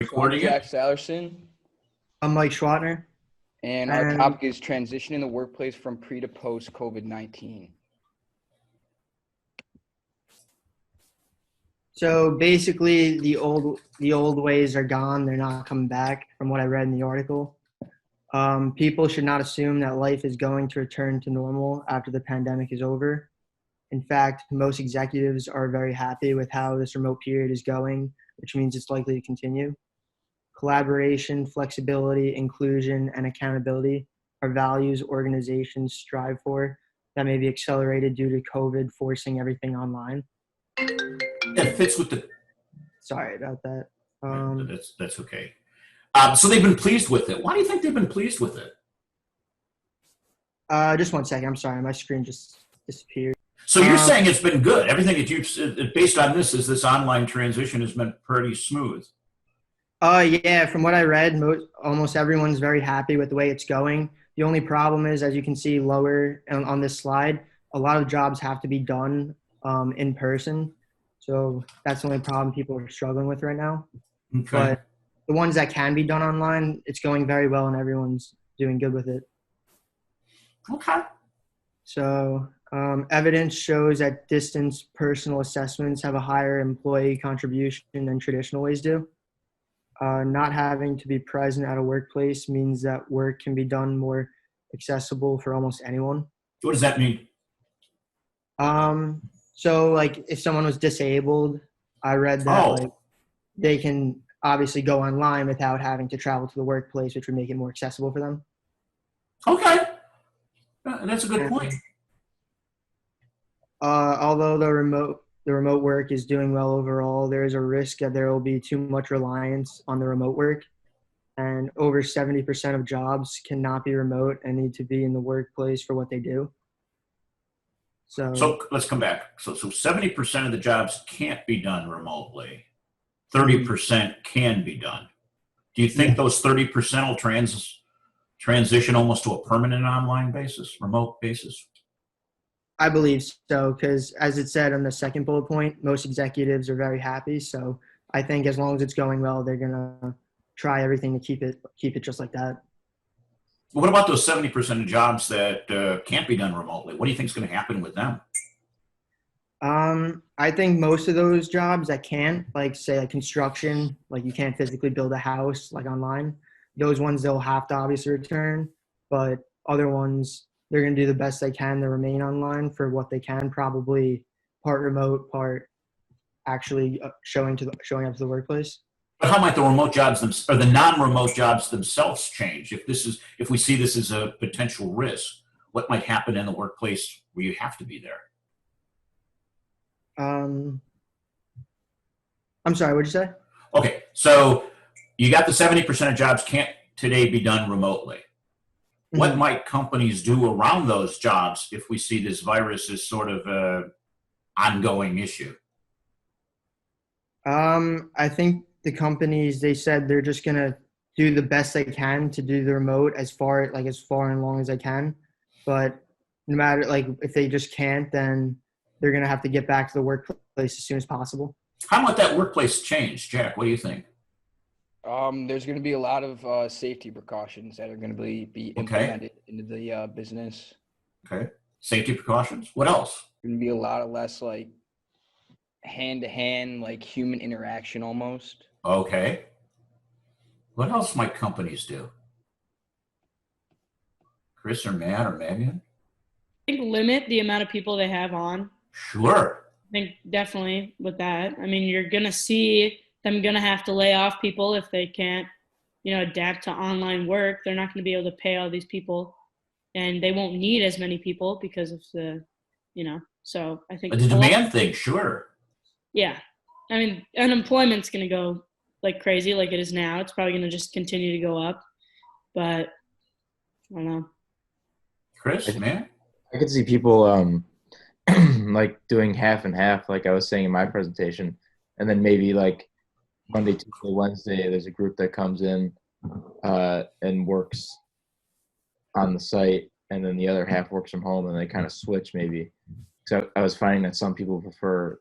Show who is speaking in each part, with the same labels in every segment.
Speaker 1: So I'm
Speaker 2: Recording
Speaker 1: Jack
Speaker 2: it.
Speaker 1: Salerson,
Speaker 3: I'm Mike Schwartner,
Speaker 1: and our
Speaker 3: and
Speaker 1: topic is transitioning the workplace from pre to post COVID-19.
Speaker 3: so basically the old ways are gone. They're not coming back, from what I read in the article. People should not assume that life is going to return to normal after the pandemic is over. In fact, most executives are very happy with how this remote period is going, which means it's likely to continue. Collaboration, flexibility, inclusion, and accountability are values organizations strive for that may be accelerated due to COVID forcing everything online.
Speaker 2: It fits with the.
Speaker 3: Sorry about that. Um,
Speaker 2: That's okay. So they've been pleased with it. Why do you think they've been pleased with it?
Speaker 3: just one second. I'm sorry. My screen just disappeared.
Speaker 2: So you're
Speaker 3: Um,
Speaker 2: saying it's been good. Everything that you've said based on this online transition has been pretty smooth.
Speaker 3: yeah, from what I read, almost everyone's very happy with the way it's going. The only problem is, as you can see lower on this slide, a lot of jobs have to be done in person. So that's the only problem people are struggling with right now.
Speaker 2: Okay.
Speaker 3: But the ones that can be done online, it's going very well and everyone's doing good with it.
Speaker 2: Okay.
Speaker 3: So evidence shows that distance personal assessments have a higher employee contribution than traditional ways do. Not having to be present at a workplace means that work can be done more accessible for almost anyone.
Speaker 2: What does that mean?
Speaker 3: So like if someone was disabled, I read that like
Speaker 2: Oh,
Speaker 3: they can obviously go online without having to travel to the workplace, which would make it more accessible for them.
Speaker 2: okay. That's a good point.
Speaker 3: And although the remote work is doing well overall, there is a risk that there will be too much reliance on the remote work, and over 70% of jobs cannot be remote and need to be in the workplace for what they do. So,
Speaker 2: So let's come back. So 70% of the jobs can't be done remotely.
Speaker 3: mhm,
Speaker 2: 30% can be done. Do you think
Speaker 3: yeah,
Speaker 2: those 30% will transition almost to a permanent online basis, remote basis?
Speaker 3: I believe so, because as it said on the second bullet point, most executives are very happy. So I think as long as it's going well, they're gonna try everything to keep it just like that.
Speaker 2: What about those 70% of jobs that can't be done remotely? What do you think is going to happen with them?
Speaker 3: I think most of those jobs that can't, like say like construction, like you can't physically build a house like online, those ones they'll have to obviously return. But other ones, they're gonna do the best they can to remain online for what they can, probably part remote, part actually showing up to the workplace.
Speaker 2: But how might the remote jobs or the non-remote jobs themselves change if we see this as a potential risk? What might happen in the workplace where you have to be there?
Speaker 3: Um, I'm sorry, what'd you say?
Speaker 2: Okay, so you got the 70% of jobs can't today be done remotely. What
Speaker 3: Mhm.
Speaker 2: might companies do around those jobs if we see this virus as sort of a ongoing issue?
Speaker 3: I think the companies they said they're just gonna do the best they can to do the remote as far and long as they can. But no matter like if they just can't, then they're gonna have to get back to the workplace as soon as possible.
Speaker 2: How might that workplace change, Jack? What do you think?
Speaker 1: There's going to be a lot of safety precautions that are going to be
Speaker 2: Okay,
Speaker 1: implemented into the business.
Speaker 2: okay. Safety precautions. What else?
Speaker 1: Going to be a lot of less like hand to hand, like human interaction almost.
Speaker 2: Okay. What else might companies do? Chris or Matt or Megan?
Speaker 4: Think limit the amount of people they have on.
Speaker 2: Sure.
Speaker 4: I think definitely with that. I mean, you're gonna see them gonna have to lay off people if they can't, adapt to online work. They're not gonna be able to pay all these people, and they won't need as many people because of So I think
Speaker 2: The
Speaker 4: a lot.
Speaker 2: demand thing, sure.
Speaker 4: Yeah, I mean, unemployment's gonna go like crazy, like it is now. It's probably gonna just continue to go up, but I don't know.
Speaker 2: Chris, Matt?
Speaker 5: I could see people like doing half and half, like I was saying in my presentation, and then maybe like Monday, Tuesday, Wednesday, there's a group that comes in and works on the site, and then the other half works from home, and they kind of switch maybe. So I was finding that some people prefer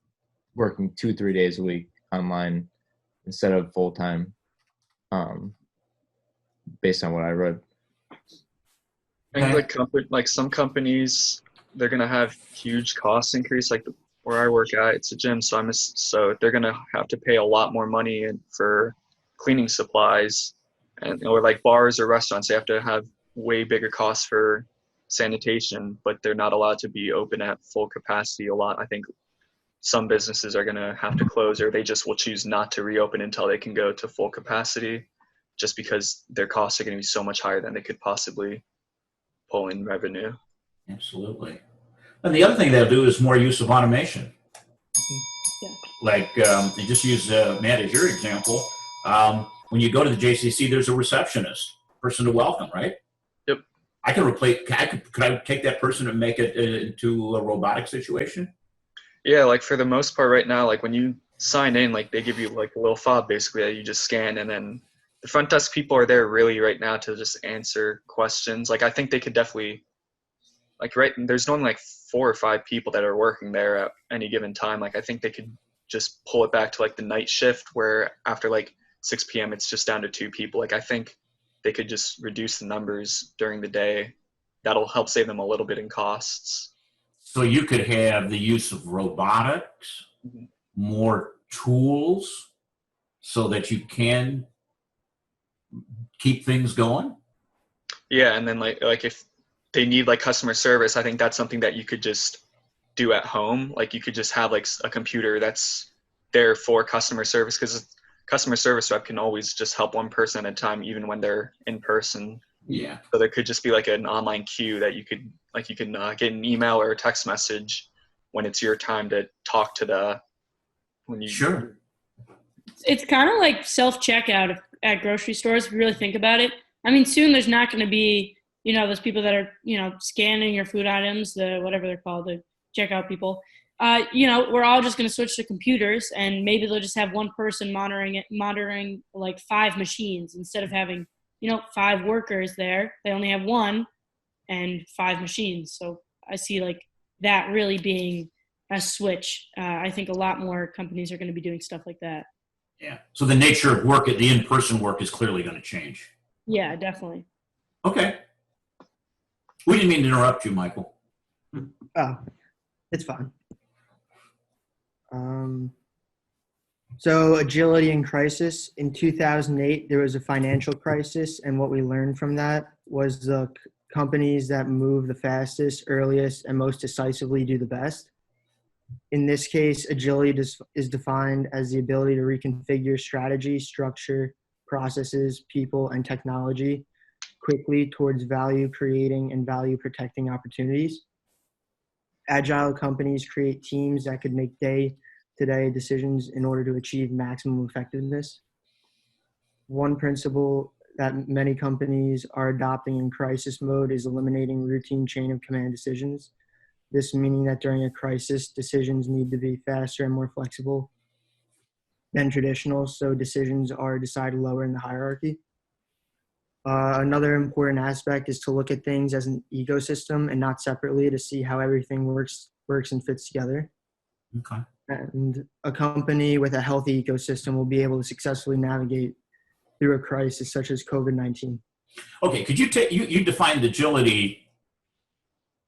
Speaker 5: working 2-3 days a week online instead of full time. based on what I read.
Speaker 6: I think like some companies, they're gonna have huge cost increase. Like where I work at, it's a gym, so they're gonna have to pay a lot more money for cleaning supplies, and or like bars or restaurants, they have to have way bigger costs for sanitation, but they're not allowed to be open at full capacity a lot. I think some businesses are gonna have to close, or they just will choose not to reopen until they can go to full capacity, just because their costs are gonna be so much higher than they could possibly pull in revenue.
Speaker 2: Absolutely. And the other thing they'll do is more use of automation.
Speaker 4: Yeah.
Speaker 2: Like you just use Matt as your example. When you go to the JCC, there's a receptionist, person to welcome, right?
Speaker 6: Yep.
Speaker 2: I can replace. Could I take that person and make it into a robotic situation?
Speaker 6: Yeah, like for the most part right now, like when you sign in, like they give you like a little fob basically that you just scan, and then the front desk people are there really right now to just answer questions. Like I think they could definitely, like there's only like 4 or 5 people that are working there at any given time. Like I think they could just pull it back to like the night shift where after like 6 p.m. it's just down to 2 people. Like I think they could just reduce the numbers during the day. That'll help save them a little bit in costs.
Speaker 2: So you could have the use of robotics, more tools, so that you can keep things going.
Speaker 6: Yeah, and then like if they need like customer service, I think that's something that you could just do at home. Like you could just have like a computer that's there for customer service, because customer service rep can always just help one person at a time, even when they're in person.
Speaker 2: Yeah.
Speaker 6: So there could just be like an online queue that you can get an email or a text message when it's your time to talk to
Speaker 2: Sure.
Speaker 4: It's kind of like self-checkout at grocery stores, if you really think about it. I mean, soon there's not going to be, those people that are, scanning your food items, the whatever they're called, the checkout people. We're all just going to switch to computers, and maybe they'll just have one person monitoring like 5 machines instead of having, 5 workers there. They only have 1 and 5 machines. So I see like that really being a switch. I think a lot more companies are going to be doing stuff like that.
Speaker 2: Yeah. So the nature of work, the in-person work, is clearly going to change.
Speaker 4: Yeah, definitely.
Speaker 2: Okay. We didn't mean to interrupt you, Michael.
Speaker 3: Oh, it's fine. So agility in crisis. In 2008, there was a financial crisis, and what we learned from that was the companies that move the fastest, earliest, and most decisively do the best. In this case, agility is defined as the ability to reconfigure strategy, structure, processes, people, and technology quickly towards value creating and value protecting opportunities. Agile companies create teams that could make day-to-day decisions in order to achieve maximum effectiveness. One principle that many companies are adopting in crisis mode is eliminating routine chain of command decisions. This meaning that during a crisis, decisions need to be faster and more flexible than traditional, so decisions are decided lower in the hierarchy. Another important aspect is to look at things as an ecosystem and not separately, to see how everything works and fits together.
Speaker 2: Okay.
Speaker 3: And a company with a healthy ecosystem will be able to successfully navigate through a crisis such as COVID-19.
Speaker 2: Okay. Could you you defined agility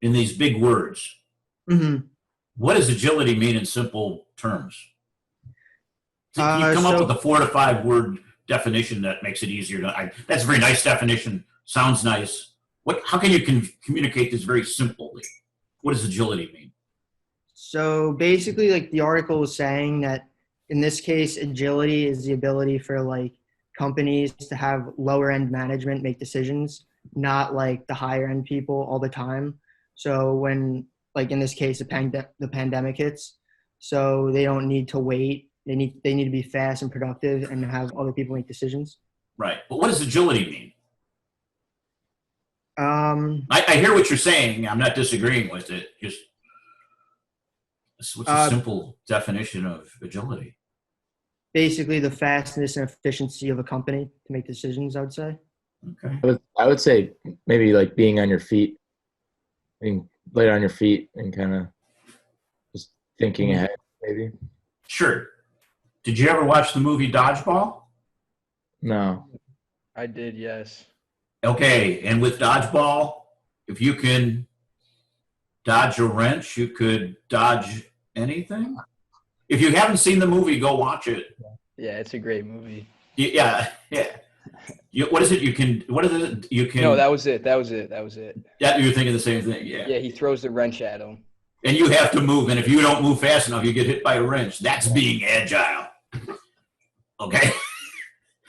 Speaker 2: in these big words?
Speaker 3: Mm-hmm.
Speaker 2: What does agility mean in simple terms? Can you come up with a 4 to 5 word definition that makes it easier that's a very nice definition. Sounds nice. How can you communicate this very simply? What does agility mean?
Speaker 3: So basically, like the article was saying that in this case, agility is the ability for like companies to have lower end management make decisions, not like the higher end people all the time. So when, like in this case, the pandemic hits, so they don't need to wait. They need to be fast and productive and have other people make decisions.
Speaker 2: Right. But what does agility mean?
Speaker 3: I
Speaker 2: hear what you're saying. I'm not disagreeing with it. Just what's a simple definition of agility?
Speaker 3: Basically, the fastness and efficiency of a company to make decisions, I would say.
Speaker 2: Okay.
Speaker 5: I would say maybe like being on your feet, being laid on your feet and kind of just thinking ahead, maybe.
Speaker 2: Sure. Did you ever watch the movie Dodgeball?
Speaker 5: No.
Speaker 1: I did, yes.
Speaker 2: Okay, and with dodgeball, if you can dodge a wrench, you could dodge anything. If you haven't seen the movie, go watch it.
Speaker 1: Yeah, it's a great movie.
Speaker 2: Yeah, yeah. What is it? You can. What is it? You can.
Speaker 1: No, that was it. That was it. That was it.
Speaker 2: Yeah, you're thinking the same thing. Yeah.
Speaker 1: Yeah, he throws the wrench at him.
Speaker 2: And you have to move, and if you don't move fast enough, you get hit by a wrench. That's being agile. Okay.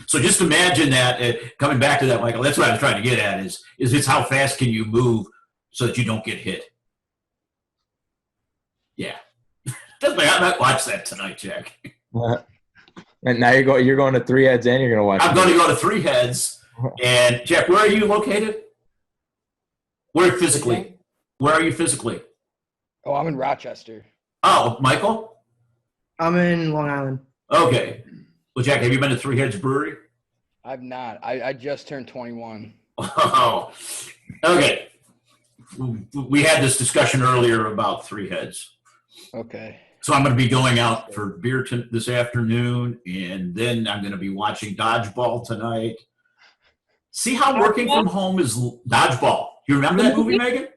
Speaker 2: So just imagine that. Coming back to that, Michael. That's what I was trying to get at. Is it's how fast can you move so that you don't get hit? Yeah. I might watch that tonight, Jack.
Speaker 5: And now you're going to Three Heads and you're going to watch.
Speaker 2: I'm going to go to Three Heads. And Jack, where are you located? Where physically? Where are you physically?
Speaker 1: Oh, I'm in Rochester.
Speaker 2: Oh, Michael?
Speaker 3: I'm in Long Island.
Speaker 2: Okay. Well, Jack, have you been to Three Heads Brewery?
Speaker 1: I've not. I just turned 21.
Speaker 2: Oh, okay. We had this discussion earlier about Three Heads.
Speaker 1: Okay.
Speaker 2: So I'm going to be going out for beer this afternoon, and then I'm going to be watching Dodgeball tonight. See how working from home is Dodgeball. You remember that movie, Megan?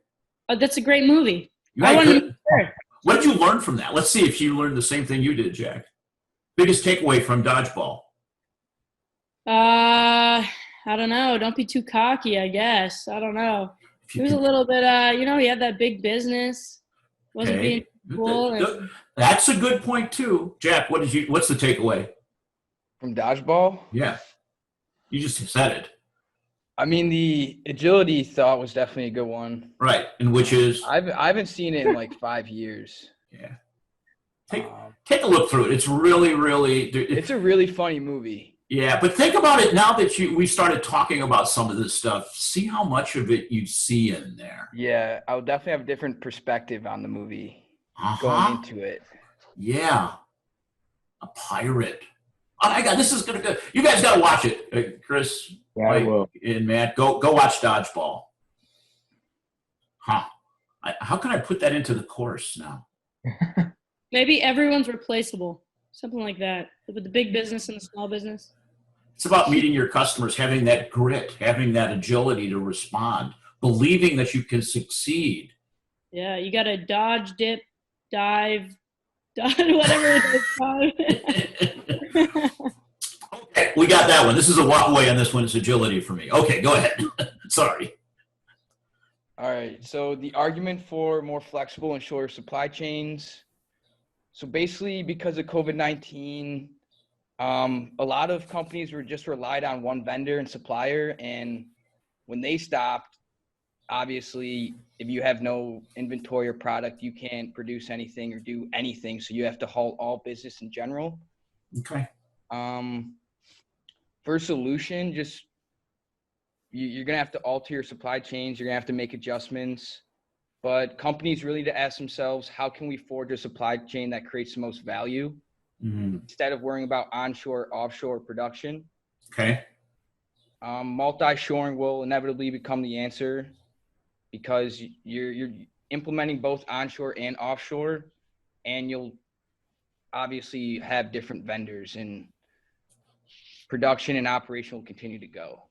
Speaker 4: That's a great movie.
Speaker 2: What did you learn from that? Let's see if you learned the same thing you did, Jack. Biggest takeaway from Dodgeball?
Speaker 4: I don't know. Don't be too cocky, I guess. I don't know. He was a little bit, he had that big business. Wasn't being cool.
Speaker 2: That's a good point too, Jack. What's the takeaway
Speaker 1: from Dodgeball?
Speaker 2: Yeah, you just said it.
Speaker 1: I mean, the agility thought was definitely a good one.
Speaker 2: Right, and which is
Speaker 1: I haven't seen it in like 5 years.
Speaker 2: Yeah, take a look through it. It's really,
Speaker 1: it's a really funny movie.
Speaker 2: Yeah, but think about it now that we started talking about some of this stuff. See how much of it you see in there.
Speaker 1: Yeah, I would definitely have a different perspective on the movie going into it.
Speaker 2: Yeah, a pirate. Oh my God, this is gonna go. You guys got to watch it, Chris.
Speaker 5: Yeah, I will.
Speaker 2: And Matt, go watch Dodgeball. Huh? How can I put that into the course now?
Speaker 4: Maybe everyone's replaceable. Something like that. With the big business and the small business.
Speaker 2: It's about meeting your customers, having that grit, having that agility to respond, believing that you can succeed.
Speaker 4: Yeah, you got to dodge, dip, dive, whatever it is.
Speaker 2: Okay, we got that one. This is a walk away on this one. It's agility for me. Okay, go ahead. Sorry.
Speaker 1: All right. So the argument for more flexible and shorter supply chains. So basically, because of COVID-19, a lot of companies were just relied on one vendor and supplier. And when they stopped, obviously, if you have no inventory or product, you can't produce anything or do anything. So you have to halt all business in general.
Speaker 2: Okay.
Speaker 1: For a solution, just you're going to have to alter your supply chains. You're going to have to make adjustments. But companies really need to ask themselves, how can we forge a supply chain that creates the most value instead of worrying about onshore, offshore production?
Speaker 2: Okay.
Speaker 1: Multi-shoring will inevitably become the answer because you're implementing both onshore and offshore, and you'll obviously have different vendors, and production and operation will continue to go.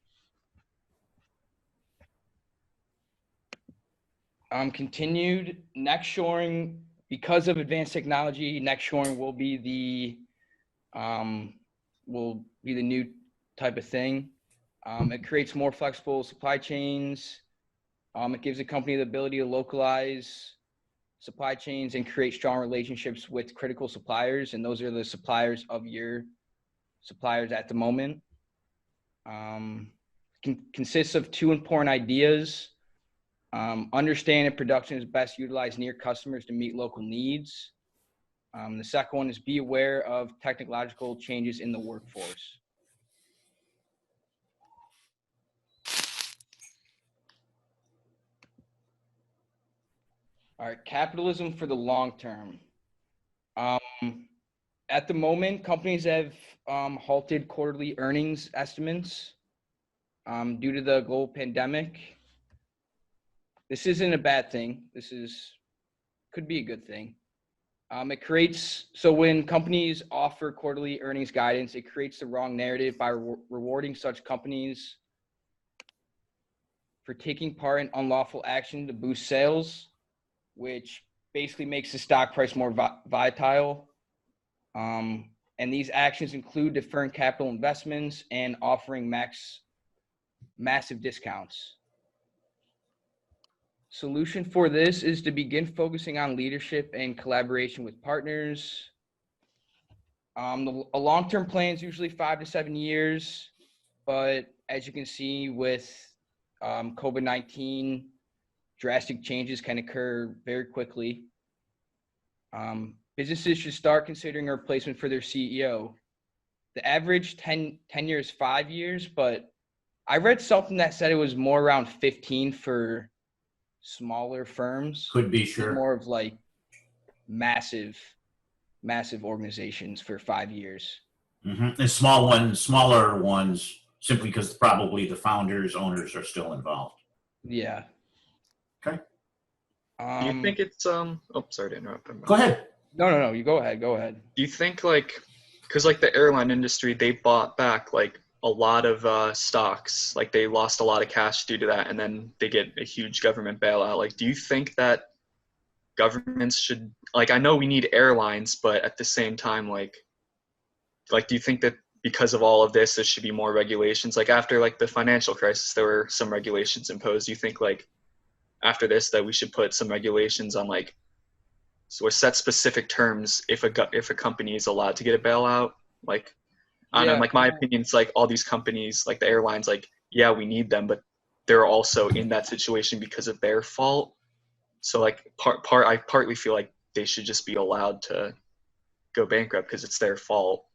Speaker 1: Continued next shoring, because of advanced technology, next shoring will be the new type of thing. It creates more flexible supply chains. It gives a company the ability to localize supply chains and create strong relationships with critical suppliers, and those are the suppliers of your suppliers at the moment. Consists of 2 important ideas. Understand that production is best utilized near customers to meet local needs. The second one is be aware of technological changes in the workforce. All right, capitalism for the long term. At the moment, companies have halted quarterly earnings estimates due to the global pandemic. This isn't a bad thing. Could be a good thing. It creates, so when companies offer quarterly earnings guidance, it creates the wrong narrative by rewarding such companies for taking part in unlawful action to boost sales, which basically makes the stock price more volatile. And these actions include deferring capital investments and offering massive discounts. Solution for this is to begin focusing on leadership and collaboration with partners. A long-term plan is usually 5 to 7 years, but as you can see with COVID-19, drastic changes can occur very quickly. Businesses should start considering a replacement for their CEO. The average tenure is 5 years, but I read something that said it was more around 15 for smaller firms.
Speaker 2: Could be, sure.
Speaker 1: More of like massive organizations for 5 years.
Speaker 2: Mm-hmm. And smaller ones, simply because probably the owners are still involved.
Speaker 1: Yeah.
Speaker 2: Okay.
Speaker 6: Do you think it's oh, sorry to interrupt.
Speaker 2: Go ahead.
Speaker 1: No, you go ahead.
Speaker 6: Do you think like, because like the airline industry, they bought back like a lot of stocks, like they lost a lot of cash due to that, and then they get a huge government bailout. Like, do you think that governments should, like, I know we need airlines, but at the same time, like do you think that because of all of this, there should be more regulations? Like after like the financial crisis, there were some regulations imposed. Do you think like after this that we should put some regulations on like, or set specific terms if a company is allowed to get a bailout? Like, I don't know, like my opinion is like all these companies, like the airlines, like, yeah, we need them, but they're also in that situation because of their fault. So like I partly feel like they should just be allowed to go bankrupt because it's their fault.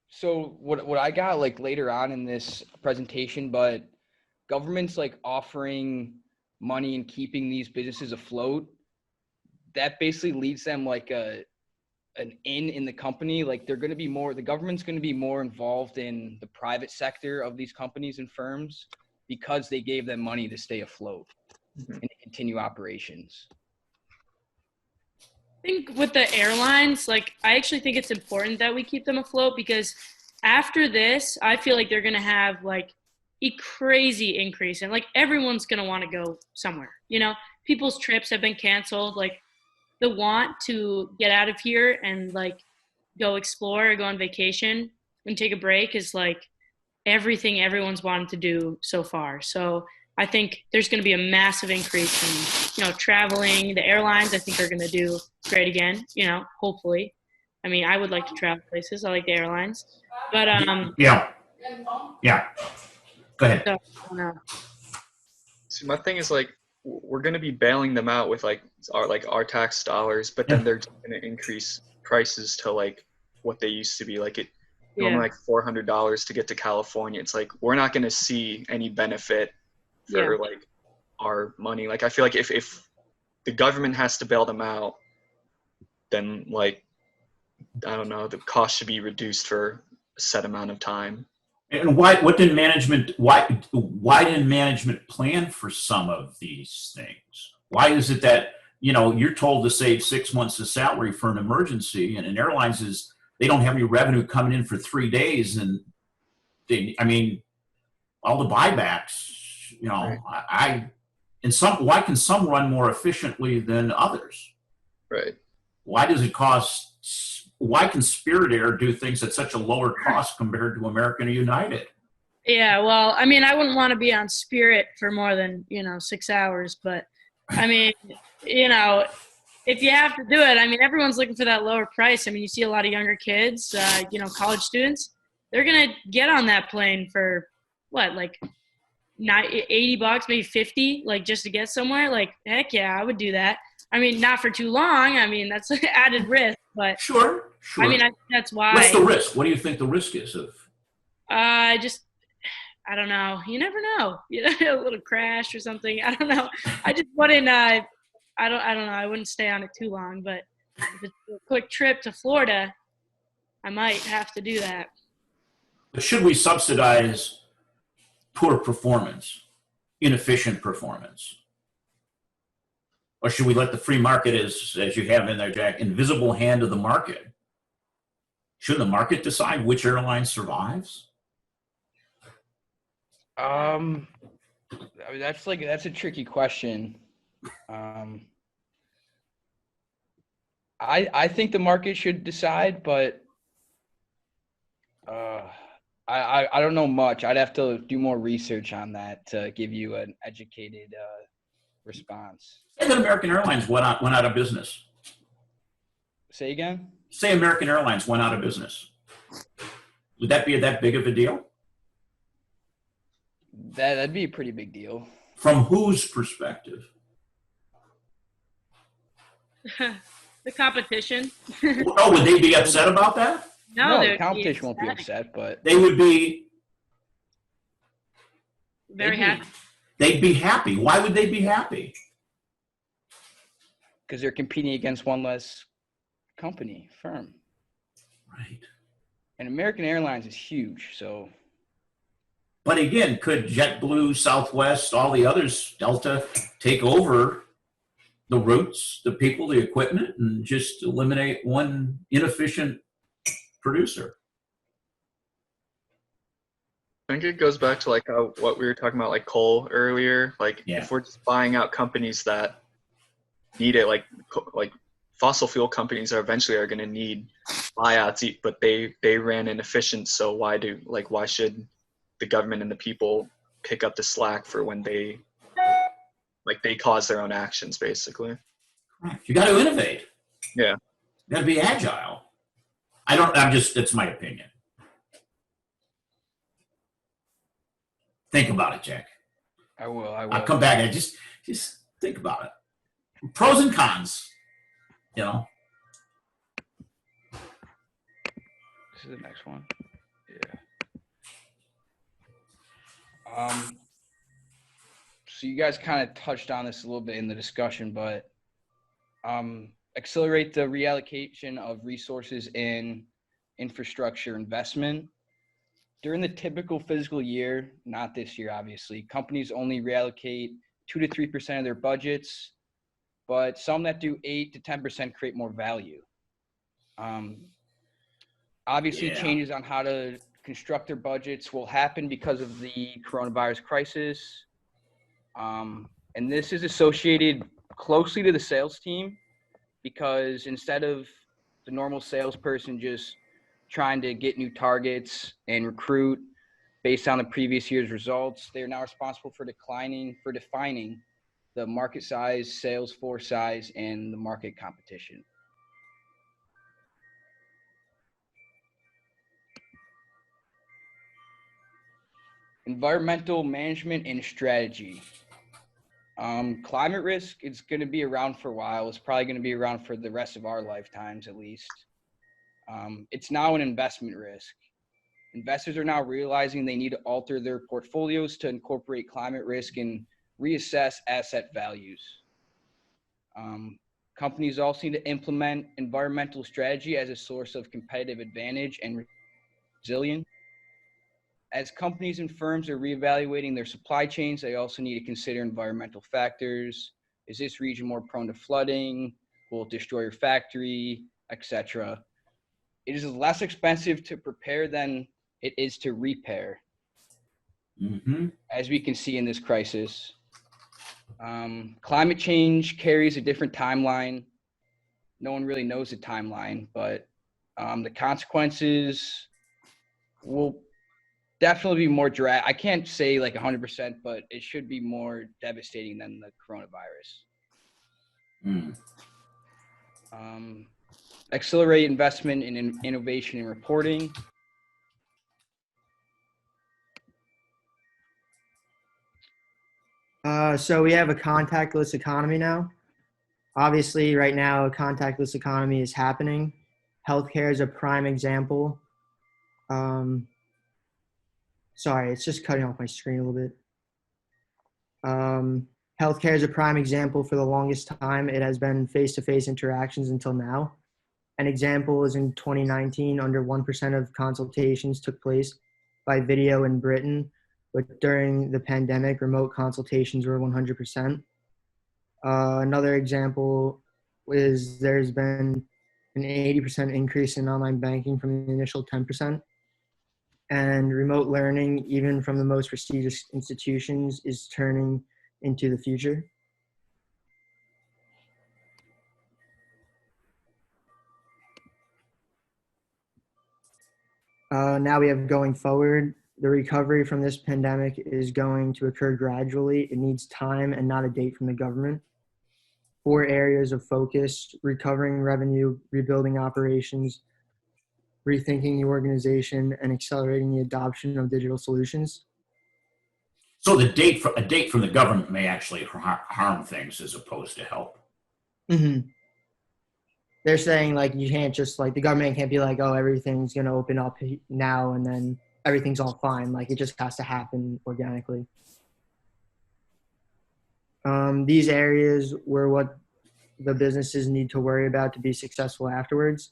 Speaker 1: So what I got like later on in this presentation, but governments like offering money and keeping these businesses afloat, that basically leads them like an in the company. Like the government's going to be more involved in the private sector of these companies and firms because they gave them money to stay afloat and to continue operations.
Speaker 4: I think with the airlines, like I actually think it's important that we keep them afloat, because after this, I feel like they're going to have like a crazy increase, and like everyone's going to want to go somewhere. You know, people's trips have been canceled. Like the want to get out of here and like go explore or go on vacation and take a break is like everything everyone's wanted to do so far. So I think there's going to be a massive increase in, traveling. The airlines, I think, are going to do great again, hopefully. I mean, I would like to travel places. I like the airlines. But
Speaker 2: yeah. Go ahead.
Speaker 4: So, I don't know.
Speaker 6: See, my thing is like, we're going to be bailing them out with like our tax dollars, but then they're going to increase prices to like what they used to be. Like normally like $400 to get to California. It's like, we're not going to see any benefit for like our money. Like I feel like if the government has to bail them out, then like, I don't know, the cost should be reduced for a set amount of time.
Speaker 2: And why didn't management plan for some of these things? Why is it that, you're told to save 6 months of salary for an emergency, and in airlines they don't have any revenue coming in for 3 days, and all the buybacks,
Speaker 6: Right.
Speaker 2: Why can some run more efficiently than others?
Speaker 6: Right.
Speaker 2: Why can Spirit Air do things at such a lower cost compared to American or United?
Speaker 4: Yeah, well, I mean, I wouldn't want to be on Spirit for more than, 6 hours, but I mean, if you have to do it, I mean, everyone's looking for that lower price. I mean, you see a lot of younger kids, college students, they're going to get on that plane for what, like $80, maybe 50, like just to get somewhere. Like, heck yeah, I would do that. I mean, not for too long. I mean, that's added risk, but
Speaker 2: Sure.
Speaker 4: I mean, I think that's why.
Speaker 2: What's the risk? What do you think the risk is of?
Speaker 4: I don't know. You never know. A little crash or something. I don't know. I just wouldn't. I don't know. I wouldn't stay on it too long. But if it's a quick trip to Florida, I might have to do that.
Speaker 2: Should we subsidize poor performance, inefficient performance? Or should we let the free market, as you have in there, Jack, invisible hand of the market? Should the market decide which airline survives?
Speaker 1: I mean, that's a tricky question. I think the market should decide, but I don't know much. I'd have to do more research on that to give you an educated response.
Speaker 2: Say that American Airlines went out of business.
Speaker 1: Say again?
Speaker 2: Say American Airlines went out of business. Would that be that big of a deal?
Speaker 1: That'd be a pretty big deal.
Speaker 2: From whose perspective?
Speaker 4: The competition.
Speaker 2: Oh, would they be upset about that?
Speaker 1: No,
Speaker 4: they
Speaker 1: the
Speaker 4: would
Speaker 1: competition won't be
Speaker 4: ecstatic.
Speaker 1: upset, but
Speaker 2: They would be.
Speaker 4: Very happy.
Speaker 2: They'd be happy. Why would they be happy?
Speaker 1: because they're competing against one less firm.
Speaker 2: Right.
Speaker 1: And American Airlines is huge, so.
Speaker 2: But again, could JetBlue, Southwest, all the others, Delta, take over the routes, the people, the equipment, and just eliminate one inefficient producer?
Speaker 6: I think it goes back to like what we were talking about, like coal earlier. Like if we're just buying out companies that need it, like fossil fuel companies are eventually going to need buyouts, but they ran inefficient. So why should the government and the people pick up the slack for when they cause their own actions, basically?
Speaker 2: You got to innovate.
Speaker 6: Yeah.
Speaker 2: You got to be agile. That's my opinion. Think about it, Jack.
Speaker 1: I will.
Speaker 2: I'll come back and just think about it. Pros and cons,
Speaker 1: This is the next one. Yeah. So you guys kind of touched on this a little bit in the discussion, but accelerate the reallocation of resources in infrastructure investment. During the typical fiscal year, not this year, obviously, companies only reallocate 2 to 3% of their budgets, but some that do 8 to 10% create more value. Obviously, changes on how to construct their budgets will happen because of the coronavirus crisis. And this is associated closely to the sales team, because instead of the normal salesperson just trying to get new targets and recruit based on the previous year's results, they are now responsible for defining the market size, sales force size, and the market competition. Environmental management and strategy. Climate risk is going to be around for a while. It's probably going to be around for the rest of our lifetimes, at least. It's now an investment risk. Investors are now realizing they need to alter their portfolios to incorporate climate risk and reassess asset values. Companies also need to implement environmental strategy as a source of competitive advantage and resilience. As companies and firms are reevaluating their supply chains, they also need to consider environmental factors. Is this region more prone to flooding? Will it destroy your factory, etc.? It is less expensive to prepare than it is to repair, as we can see in this crisis. Climate change carries a different timeline. No one really knows the timeline, but the consequences will definitely be more direct. I can't say like 100%, but it should be more devastating than the coronavirus. Accelerate investment in innovation and reporting.
Speaker 3: So we have a contactless economy now. Obviously, right now, a contactless economy is happening. Healthcare is a prime example. Sorry, it's just cutting off my screen a little bit. Healthcare is a prime example. For the longest time, it has been face-to-face interactions until now. An example is in 2019, under 1% of consultations took place by video in Britain, but during the pandemic, remote consultations were 100%. Another example is there's been an 80% increase in online banking from the initial 10%. And remote learning, even from the most prestigious institutions, is turning into the future. Now we have going forward. The recovery from this pandemic is going to occur gradually. It needs time and not a date from the government. 4 areas of focus: recovering revenue, rebuilding operations, rethinking the organization, and accelerating the adoption of digital solutions.
Speaker 2: So a date from the government may actually harm things as opposed to help.
Speaker 3: Mm-hmm. They're saying like you can't just like the government can't be like, oh, everything's gonna open up now and then everything's all fine. Like it just has to happen organically. These areas were what the businesses need to worry about to be successful afterwards.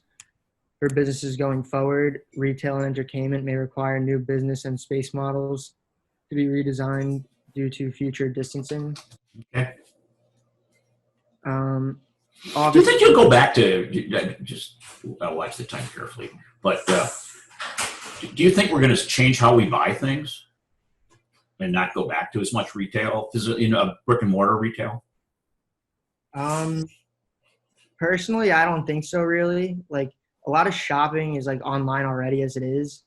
Speaker 3: For businesses going forward, retail and entertainment may require new business and space models to be redesigned due to future distancing.
Speaker 2: Okay. Do you
Speaker 3: Office,
Speaker 2: think you'll go back to just? I'll watch the time carefully. But do you think we're going to change how we buy things and not go back to as much retail, brick and mortar retail?
Speaker 3: Personally, I don't think so. Really, like a lot of shopping is like online already as it is.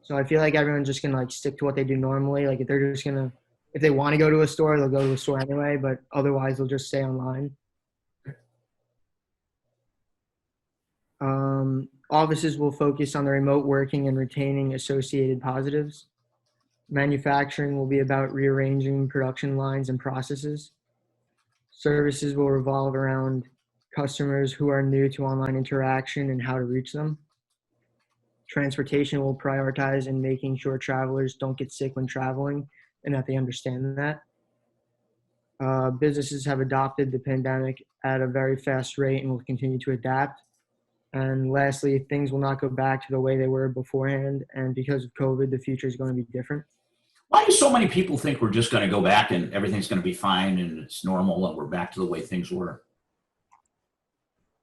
Speaker 3: So I feel like everyone's just gonna like stick to what they do normally. Like if they're just gonna, if they want to go to a store, they'll go to a store anyway. But otherwise, they'll just stay online. Offices will focus on the remote working and retaining associated positives. Manufacturing will be about rearranging production lines and processes. Services will revolve around customers who are new to online interaction and how to reach them. Transportation will prioritize in making sure travelers don't get sick when traveling and that they understand that. Businesses have adopted the pandemic at a very fast rate and will continue to adapt. And lastly, things will not go back to the way they were beforehand. And because of COVID, the future is going to be different.
Speaker 2: Why do so many people think we're just going to go back and everything's going to be fine and it's normal and we're back to the way things were?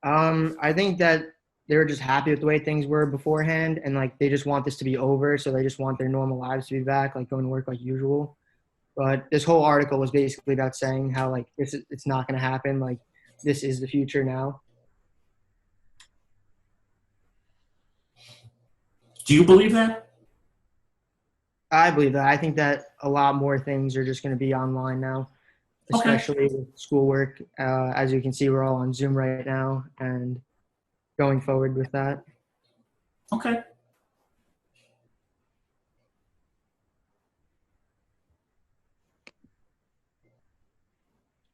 Speaker 3: I think that they were just happy with the way things were beforehand, and like they just want this to be over, so they just want their normal lives to be back, like going to work like usual. But this whole article was basically about saying how like it's not going to happen. Like this is the future now.
Speaker 2: Do you believe that?
Speaker 3: I believe that. I think that a lot more things are just going to be online now, especially with schoolwork. As you can see, we're all on Zoom right now and going forward with that.
Speaker 2: Okay.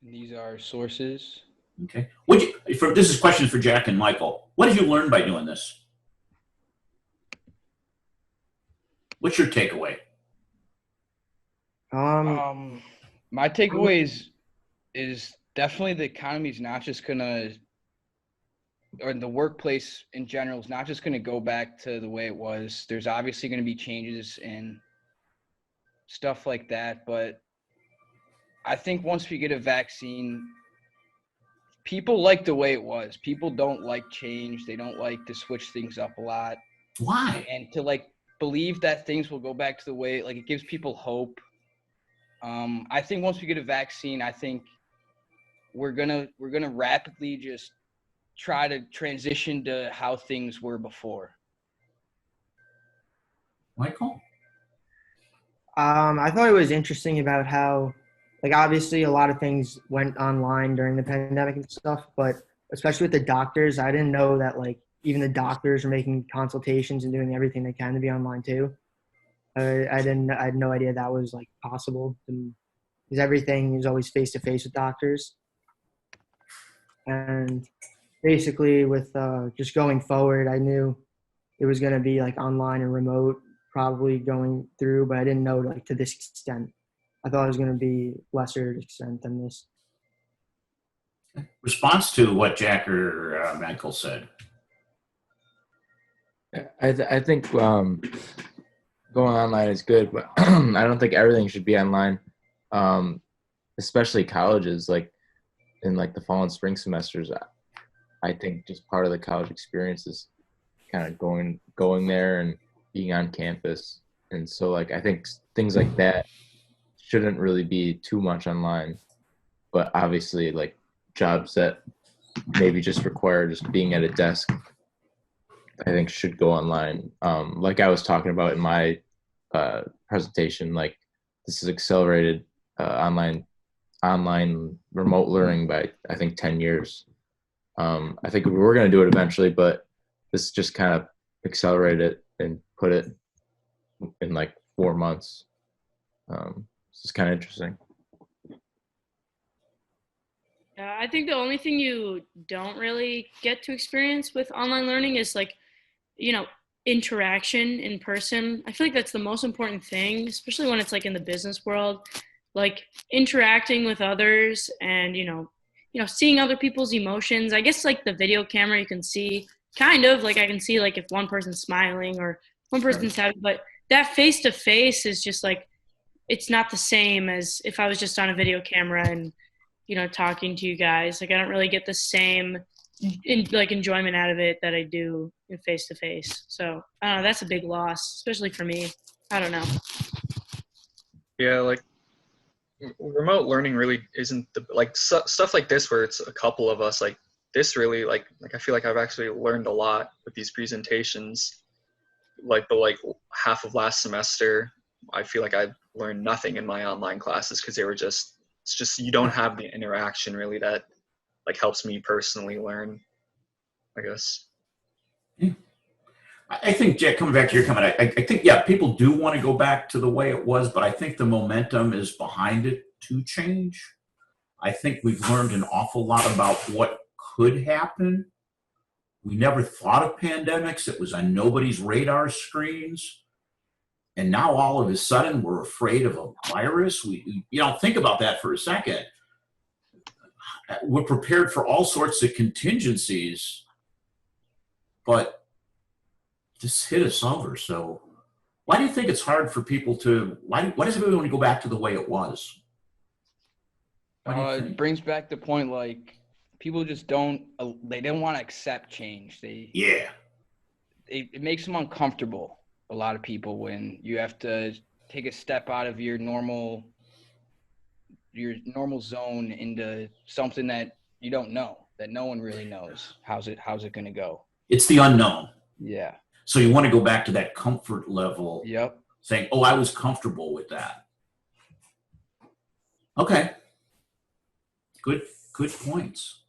Speaker 1: And these are sources.
Speaker 2: Okay. This is questions for Jack and Michael. What did you learn by doing this? What's your takeaway?
Speaker 1: My takeaway is definitely the economy is not just gonna, or the workplace in general is not just gonna go back to the way it was. There's obviously gonna be changes and stuff like that, but I think once we get a vaccine, people like the way it was. People don't like change. They don't like to switch things up a lot.
Speaker 2: Why?
Speaker 1: And to like believe that things will go back to the way, like it gives people hope. I think once we get a vaccine, I think we're gonna rapidly just try to transition to how things were before.
Speaker 2: Michael?
Speaker 3: I thought it was interesting about how, like, obviously a lot of things went online during the pandemic and stuff, but especially with the doctors, I didn't know that, like, even the doctors are making consultations and doing everything they can to be online too. I had no idea that was, like, possible, because everything is always face-to-face with doctors. And basically with just going forward, I knew it was going to be, like, online and remote probably going through, but I didn't know, like, to this extent. I thought it was going to be lesser extent than this.
Speaker 2: Response to what Jack or Michael said.
Speaker 5: I think going online is good, but I don't think everything should be online, especially colleges. Like in like the fall and spring semesters, I think just part of the college experience is kind of going there and being on campus. And so like I think things like that shouldn't really be too much online. But obviously like jobs that maybe just require just being at a desk, I think should go online. Like I was talking about in my presentation, like this is accelerated online remote learning by I think 10 years. I think we were going to do it eventually, but this just kind of accelerated it and put it in like 4 months. This is kind of interesting.
Speaker 4: I think the only thing you don't really get to experience with online learning is like, interaction in person. I feel like that's the most important thing, especially when it's like in the business world, like interacting with others and, seeing other people's emotions. I guess like the video camera, you can see kind of like I can see like if one person's smiling or one person's happy, but that face to face is just like, it's not the same as if I was just on a video camera and, talking to you guys. Like I don't really get the same enjoyment out of it that I do in face to face. So I don't know, that's a big loss, especially for me. I don't know.
Speaker 6: Yeah, like remote learning really isn't stuff like this where it's a couple of us. Like this really like I feel like I've actually learned a lot with these presentations. Like the half of last semester, I feel like I learned nothing in my online classes because it's just you don't have the interaction really that like helps me personally learn, I guess.
Speaker 2: I think, Jack, coming back to your comment, I think, yeah, people do want to go back to the way it was, but I think the momentum is behind it to change. I think we've learned an awful lot about what could happen. We never thought of pandemics. It was on nobody's radar screens. And now all of a sudden we're afraid of a virus. We think about that for a second. We're prepared for all sorts of contingencies, but this hit us over. So why do you think it's hard for people why does everybody want to go back to the way it was?
Speaker 1: It brings back the point, like people just don't want to accept change. It makes them uncomfortable. A lot of people, when you have to take a step out of your normal zone into something that you don't know, that no one really knows. How's it going to go?
Speaker 2: It's the unknown.
Speaker 1: Yeah.
Speaker 2: So you want to go back to that comfort level.
Speaker 1: Yep.
Speaker 2: Saying, oh, I was comfortable with that. Okay. Good points.